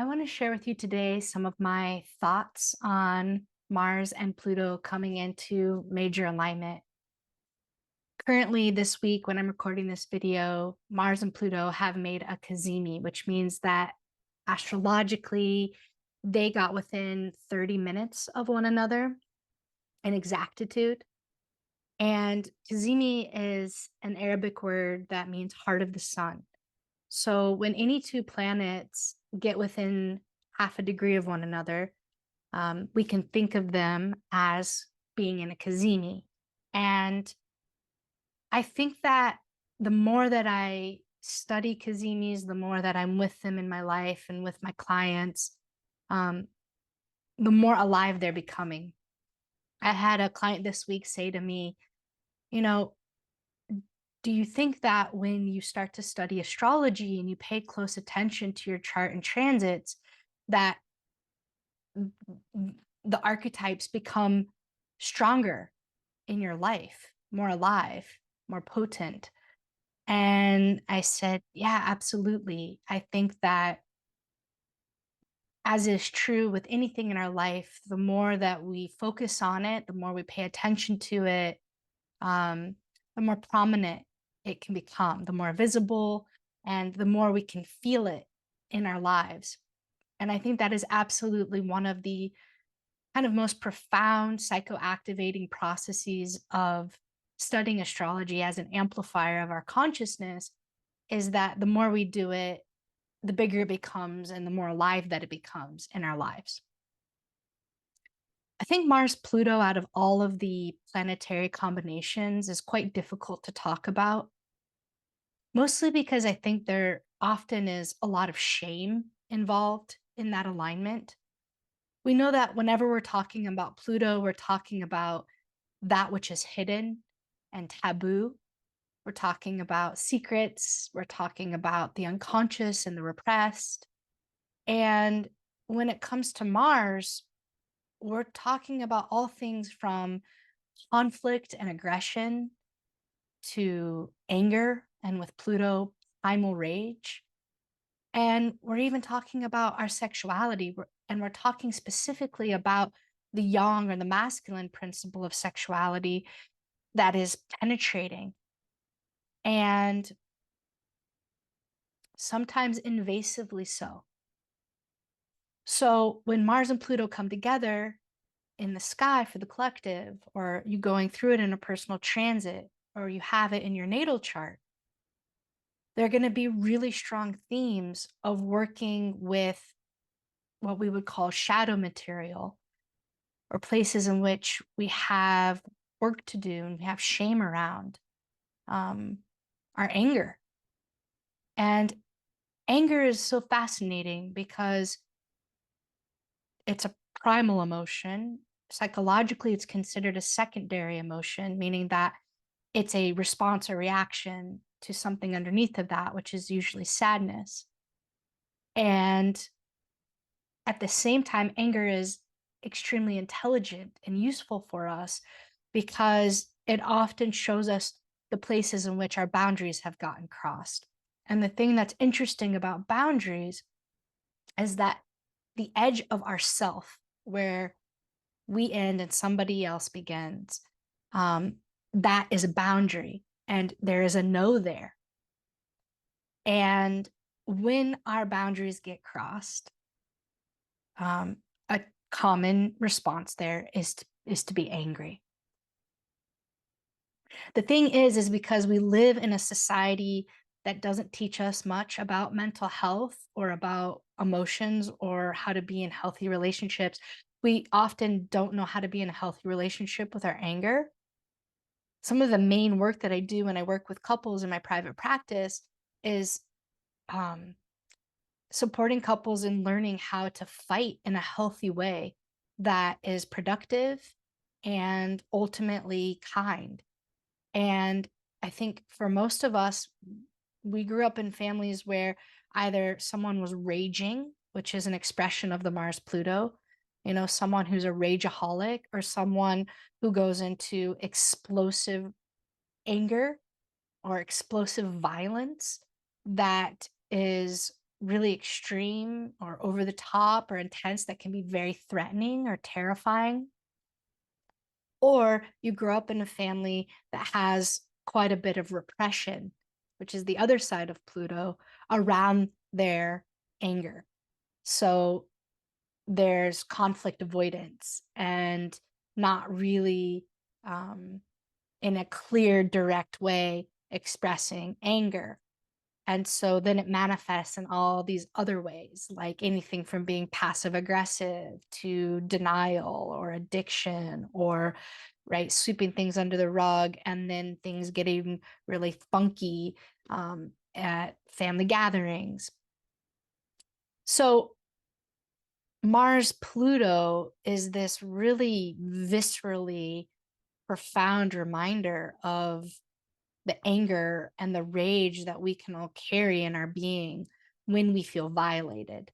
I want to share with you today some of my thoughts on Mars and Pluto coming into major alignment. Currently, this week, when I'm recording this video, Mars and Pluto have made a cazimi, which means that astrologically, they got within 30 minutes of one another in exactitude. And cazimi is an Arabic word that means heart of the sun. So when any two planets get within half a degree of one another, we can think of them as being in a cazimi. And I think that the more that I study cazimis, the more that I'm with them in my life and with my clients, um, the more alive they're becoming. I had a client this week say to me, you know, do you think that when you start to study astrology and you pay close attention to your chart and transits, that the archetypes become stronger in your life, more alive, more potent? And I said, yeah, absolutely. I think that, as is true with anything in our life, the more that we focus on it, the more we pay attention to it, um, the more prominent it can become, the more visible, and the more we can feel it in our lives. And I think that is absolutely one of the kind of most profound psychoactivating processes of studying astrology as an amplifier of our consciousness, is that the more we do it, the bigger it becomes and the more alive that it becomes in our lives. I think Mars Pluto, out of all of the planetary combinations, is quite difficult to talk about, mostly because I think there often is a lot of shame involved in that alignment. We know that whenever we're talking about Pluto, we're talking about that which is hidden and taboo. We're talking about secrets. We're talking about the unconscious and the repressed. And when it comes to Mars, we're talking about all things from conflict and aggression to anger, and with Pluto, primal rage. And we're even talking about our sexuality, and we're talking specifically about the yang or the masculine principle of sexuality that is penetrating and sometimes invasively so. So when Mars and Pluto come together in the sky for the collective, or you going through it in a personal transit, or you have it in your natal chart, there are going to be really strong themes of working with what we would call shadow material, or places in which we have work to do and we have shame around, um, our anger. And anger is so fascinating because it's a primal emotion. Psychologically, it's considered a secondary emotion, meaning that it's a response or reaction to something underneath of that, which is usually sadness. And at the same time, anger is extremely intelligent and useful for us because it often shows us the places in which our boundaries have gotten crossed. And the thing that's interesting about boundaries is that the edge of ourself, where we end and somebody else begins, that is a boundary, and there is a no there. And when our boundaries get crossed, a common response there is to be angry. The thing is because we live in a society that doesn't teach us much about mental health or about emotions or how to be in healthy relationships, we often don't know how to be in a healthy relationship with our anger. Some of the main work that I do when I work with couples in my private practice is um, supporting couples in learning how to fight in a healthy way that is productive and ultimately kind. And I think for most of us, we grew up in families where either someone was raging, which is an expression of the Mars Pluto, someone who's a rageaholic, or someone who goes into explosive anger or explosive violence that is really extreme or over the top or intense that can be very threatening or terrifying. Or you grow up in a family that has quite a bit of repression, which is the other side of Pluto, around their anger. So there's conflict avoidance and not really in a clear, direct way expressing anger. And so then it manifests in all these other ways, like anything from being passive aggressive to denial or addiction, or right, sweeping things under the rug, and then things getting really funky at family gatherings. So Mars-Pluto is this really viscerally profound reminder of the anger and the rage that we can all carry in our being when we feel violated.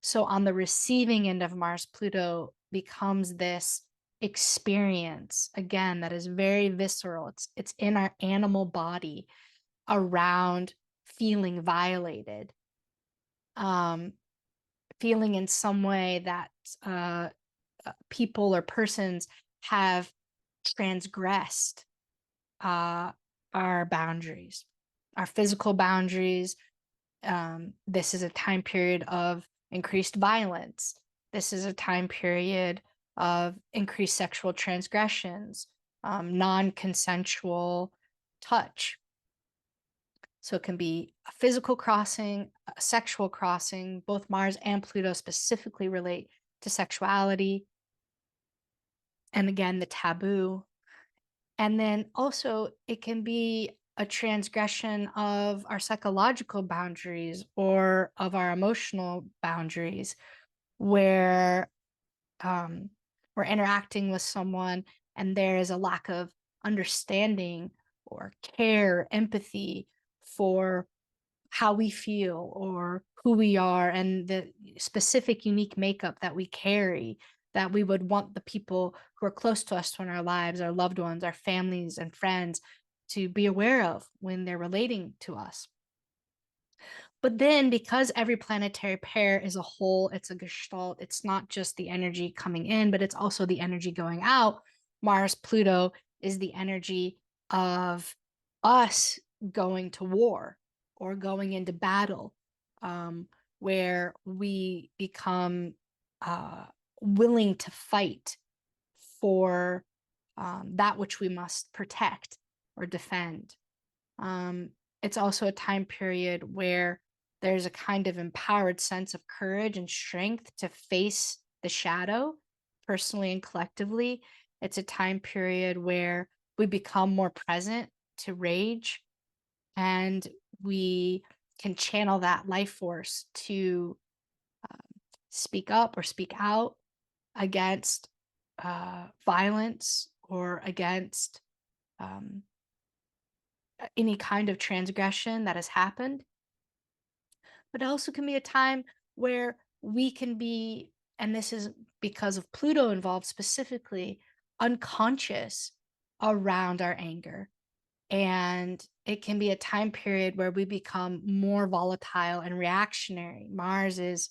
So on the receiving end of Mars-Pluto becomes this experience, again, that is very visceral. It's in our animal body around feeling violated, feeling in some way that people or persons have transgressed our boundaries, our physical boundaries. This is a time period of increased violence. This is a time period of increased sexual transgressions, non-consensual touch. So it can be a physical crossing, a sexual crossing. Both Mars and Pluto specifically relate to sexuality. And again, the taboo. And then also it can be a transgression of our psychological boundaries or of our emotional boundaries, where we're interacting with someone and there is a lack of understanding or care, empathy for how we feel or who we are and the specific unique makeup that we carry, that we would want the people who are close to us in our lives, our loved ones, our families and friends, to be aware of when they're relating to us. But then, because every planetary pair is a whole, it's a gestalt, it's not just the energy coming in, but it's also the energy going out. Mars-Pluto is the energy of us going to war or going into battle, where we become willing to fight for that which we must protect or defend. It's also a time period where there's a kind of empowered sense of courage and strength to face the shadow, personally and collectively. It's a time period where we become more present to rage, and we can channel that life force to speak up or speak out against violence or against any kind of transgression that has happened. But it also can be a time where we can be, and this is because of Pluto involved specifically, unconscious around our anger. And it can be a time period where we become more volatile and reactionary. Mars is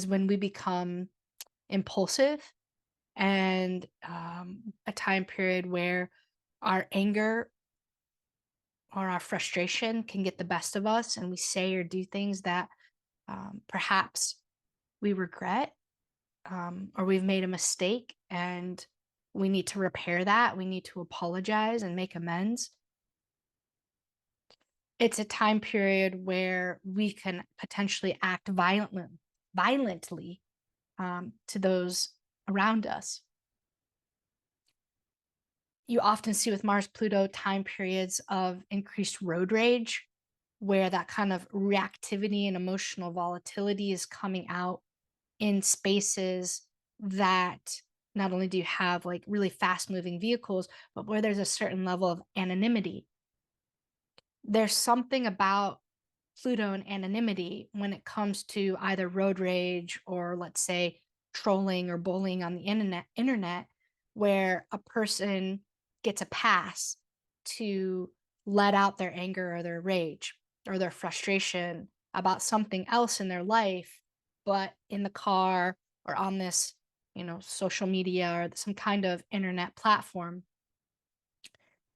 when we become impulsive, and a time period where our anger or our frustration can get the best of us and we say or do things that perhaps we regret, or we've made a mistake and we need to repair that. We need to apologize and make amends. It's a time period where we can potentially act violently to those around us. You often see with Mars-Pluto time periods of increased road rage, where that kind of reactivity and emotional volatility is coming out in spaces that not only do you have like really fast moving vehicles, but where there's a certain level of anonymity. There's something about Pluto and anonymity when it comes to either road rage or, let's say, trolling or bullying on the internet, where a person gets a pass to let out their anger or their rage or their frustration about something else in their life, but in the car or on this, social media or some kind of internet platform.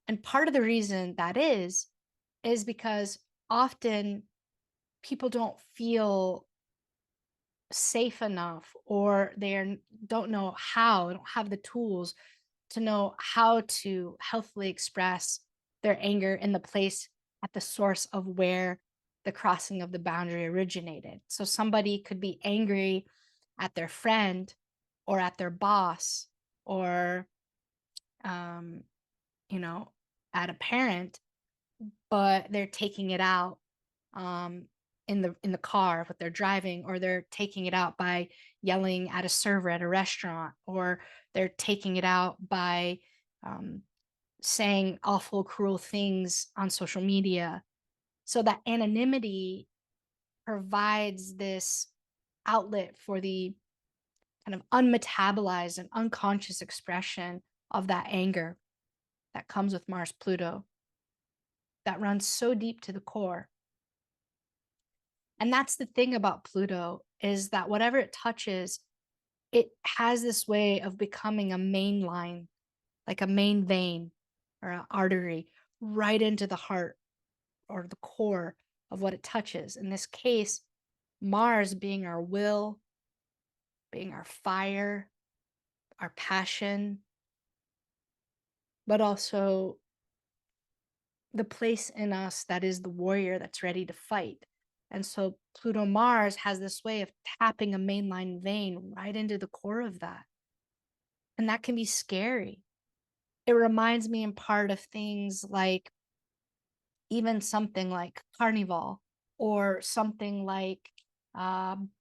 And part of the reason that is because often people don't feel safe enough, or don't know how, don't have the tools to know how to healthily express their anger in the place at the source of where the crossing of the boundary originated. So somebody could be angry at their friend or at their boss, or um, you know, at a parent, but they're taking it out um, in the car what they're driving, or they're taking it out by yelling at a server at a restaurant, or they're taking it out by um, saying awful, cruel things on social media. So that anonymity provides this outlet for the kind of unmetabolized and unconscious expression of that anger that comes with Mars-Pluto, that runs so deep to the core. And that's the thing about Pluto, is that whatever it touches, it has this way of becoming a main line, like a main vein or an artery right into the heart or the core of what it touches. In this case, Mars being our will, being our fire, our passion, but also the place in us that is the warrior that's ready to fight. And so Pluto Mars has this way of tapping a mainline vein right into the core of that. And that can be scary. It reminds me in part of things like even something like Carnival, or something like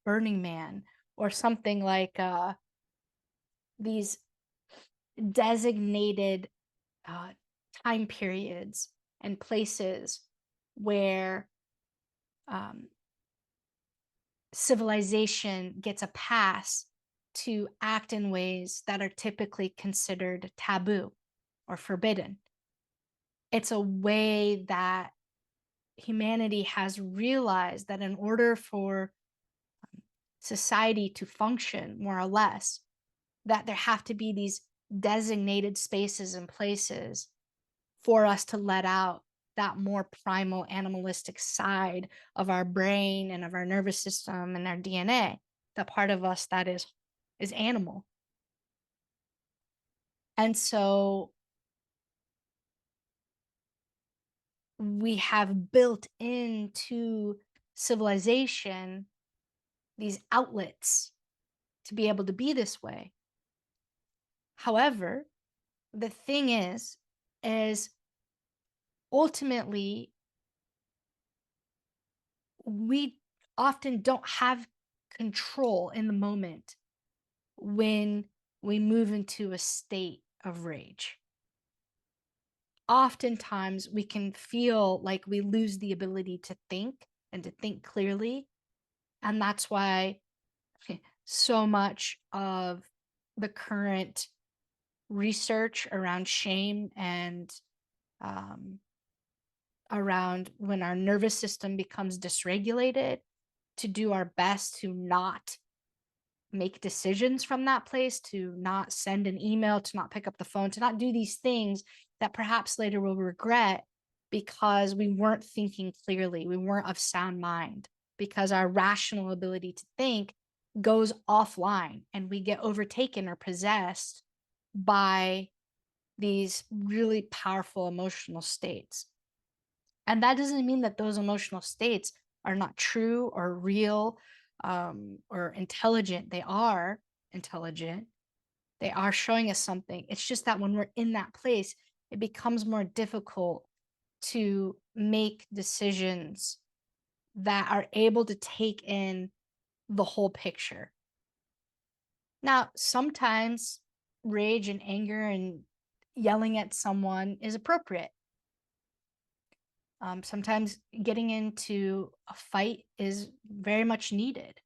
Burning Man, or something like these designated uh, time periods and places where um, civilization gets a pass to act in ways that are typically considered taboo or forbidden. It's a way that humanity has realized that in order for society to function more or less, that there have to be these designated spaces and places for us to let out that more primal animalistic side of our brain and of our nervous system and our DNA, the part of us that is animal. And so we have built into civilization these outlets to be able to be this way. However, the thing is ultimately we often don't have control in the moment when we move into a state of rage. Oftentimes, we can feel like we lose the ability to think and to think clearly. And that's why so much of the current research around shame and around when our nervous system becomes dysregulated, to do our best to not make decisions from that place, to not send an email, to not pick up the phone, to not do these things that perhaps later we'll regret because we weren't thinking clearly, we weren't of sound mind, because our rational ability to think goes offline and we get overtaken or possessed by these really powerful emotional states. And that doesn't mean that those emotional states are not true or real or intelligent. They are intelligent. They are showing us something. It's just that when we're in that place, it becomes more difficult to make decisions that are able to take in the whole picture. Now, sometimes rage and anger and yelling at someone is appropriate. Sometimes getting into a fight is very much needed.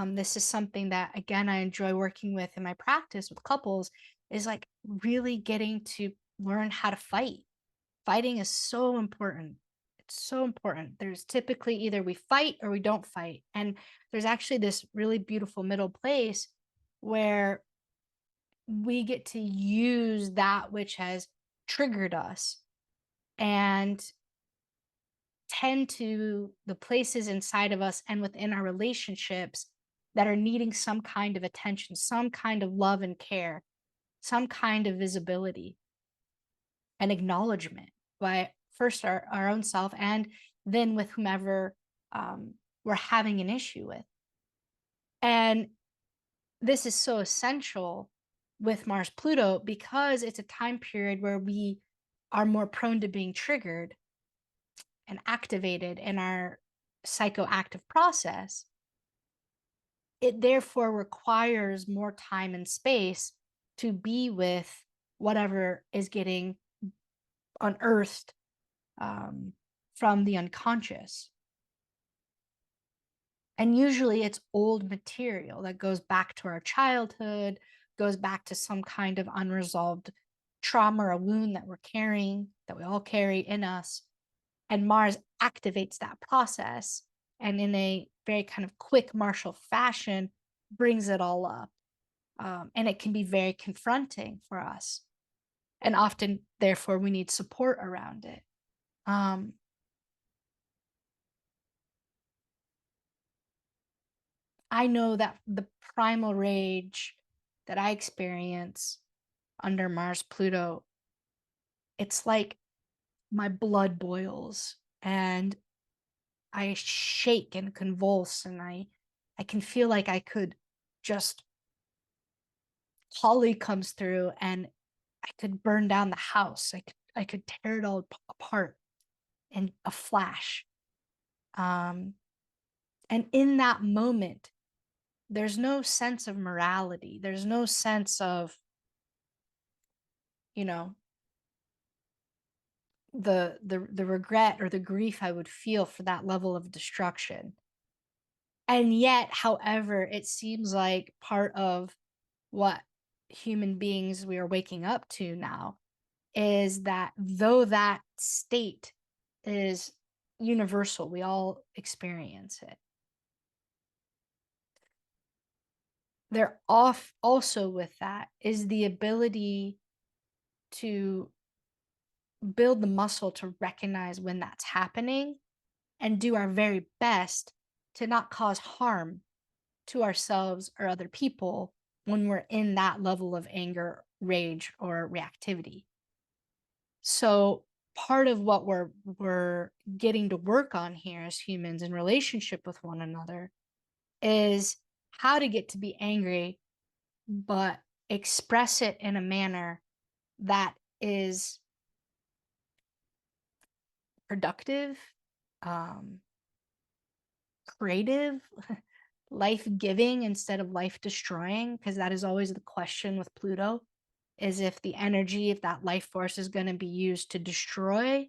This is something that, again, I enjoy working with in my practice with couples, is like really getting to learn how to fight. Fighting is so important. It's so important. There's typically either we fight or we don't fight. And there's actually this really beautiful middle place where we get to use that which has triggered us and tend to the places inside of us and within our relationships that are needing some kind of attention, some kind of love and care, some kind of visibility and acknowledgement by first our own self and then with whomever we're having an issue with. And this is so essential with Mars-Pluto because it's a time period where we are more prone to being triggered and activated in our psychoactive process. It therefore requires more time and space to be with whatever is getting unearthed from the unconscious. And usually it's old material that goes back to our childhood, goes back to some kind of unresolved trauma or wound that we're carrying, that we all carry in us. And Mars activates that process and in a very kind of quick martial fashion brings it all up. And it can be very confronting for us. And often, therefore, we need support around it. I know that the primal rage that I experience under Mars-Pluto, it's like my blood boils and I shake and convulse and I can feel like I could just Holly comes through and I could burn down the house. I could tear it all apart in a flash. And in that moment, there's no sense of morality. There's no sense of, you know, the regret or the grief I would feel for that level of destruction. And yet, however, it seems like part of what human beings we are waking up to now is that though that state is universal, we all experience it. There off also with that is the ability to build the muscle to recognize when that's happening and do our very best to not cause harm to ourselves or other people when we're in that level of anger, rage, or reactivity. So part of what we're getting to work on here as humans in relationship with one another is how to get to be angry, but express it in a manner that is productive, um, creative, life giving instead of life destroying, because that is always the question with Pluto is if the energy, if that life force is going to be used to destroy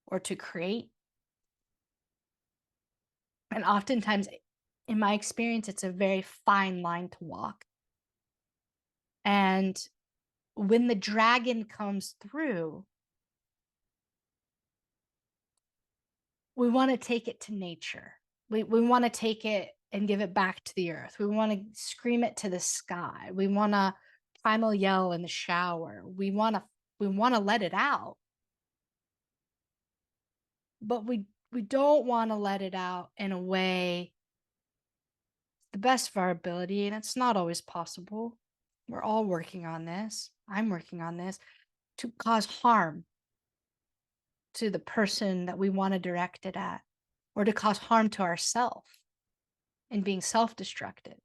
or to create. And oftentimes, in my experience, it's a very fine line to walk. And when the dragon comes through, we want to take it to nature. We want to take it and give it back to the earth. We want to scream it to the sky. We want to primal yell in the shower. We want to let it out. But we don't want to let it out in a way the best of our ability, and it's not always possible. We're all working on this. I'm working on this to cause harm to the person that we want to direct it at, or to cause harm to ourselves in being self-destructive.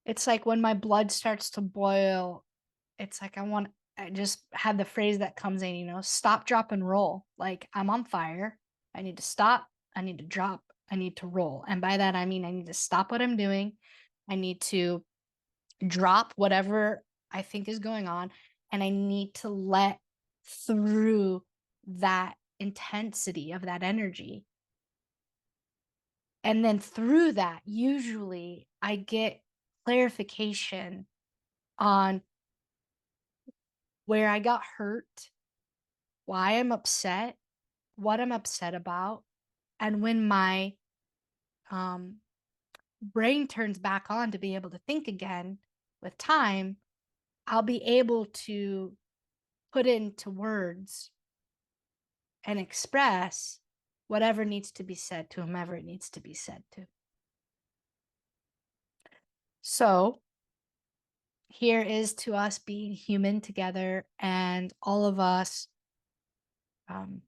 It's like when my blood starts to boil, it's like I just had the phrase that comes in, stop, drop, and roll. Like I'm on fire. I need to stop. I need to drop. I need to roll. And by that, I mean, I need to stop what I'm doing. I need to drop whatever I think is going on. And I need to let through that intensity of that energy And then through that, usually I get clarification on where I got hurt, why I'm upset, what I'm upset about. And when my um, brain turns back on to be able to think again with time, I'll be able to put into words and express whatever needs to be said to whomever it needs to be said to. So here is to us being human together and all of us um,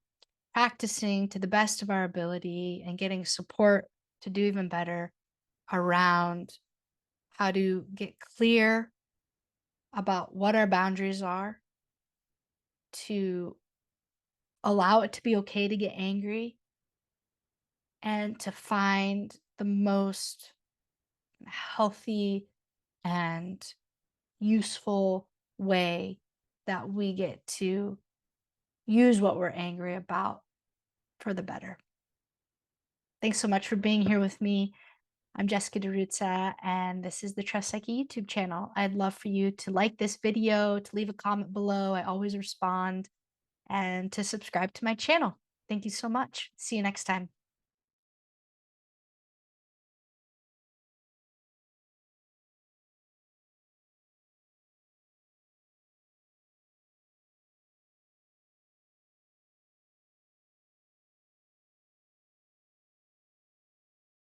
practicing to the best of our ability and getting support to do even better around how to get clear about what our boundaries are, to allow it to be okay to get angry, and to find the most healthy and useful way that we get to use what we're angry about for the better. Thanks so much for being here with me. I'm Jessica DiRuzza, and this is the Trust Psyche YouTube channel. I'd love for you to like this video, to leave a comment below. I always respond, and to subscribe to my channel. Thank you so much. See you next time.